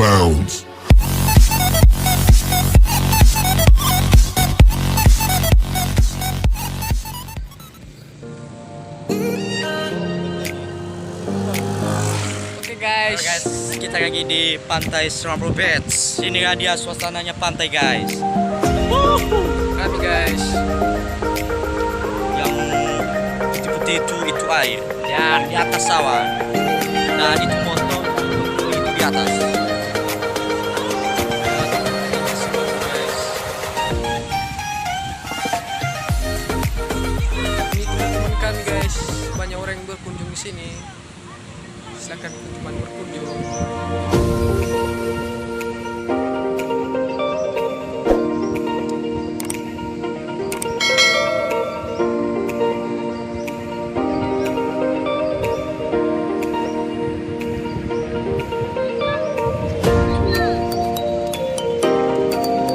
bounds. Oke guys, kita lagi di pantai Serambi Beach. Ini dia suasananya pantai guys. Kami guys, yang putih-putih itu air, dan di atas sawah, dan itu motor itu di atas. Ini teman-teman kami guys, banyak orang yang berkunjung di sini. Silakan teman berkunjung.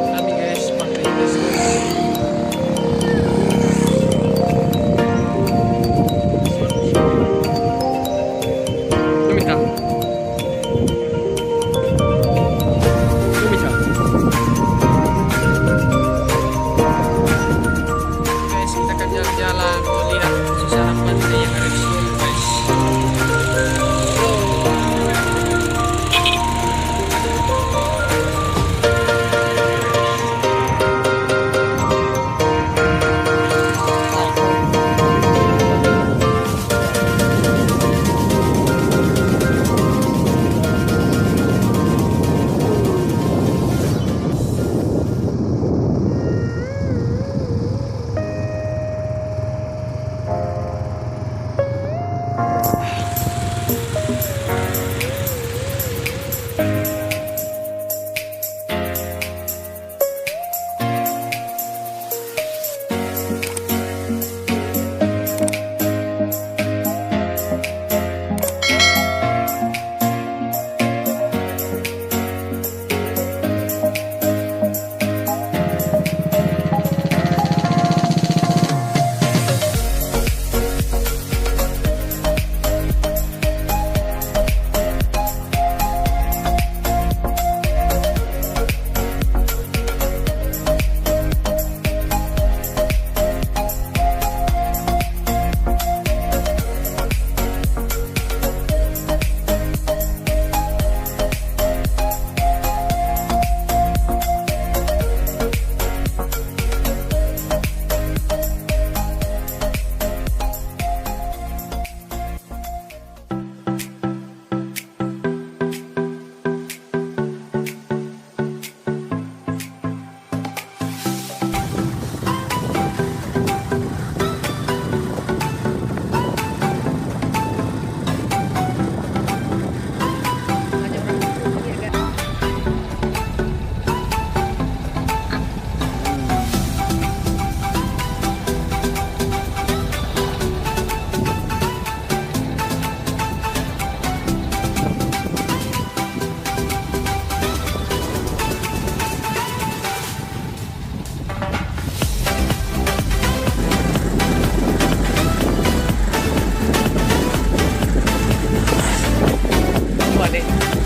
Kami guys, pantai guys. Lumita. Guys, kita akan jalan-jalan melihat suasana pantai yang ada di sini guys. Balik.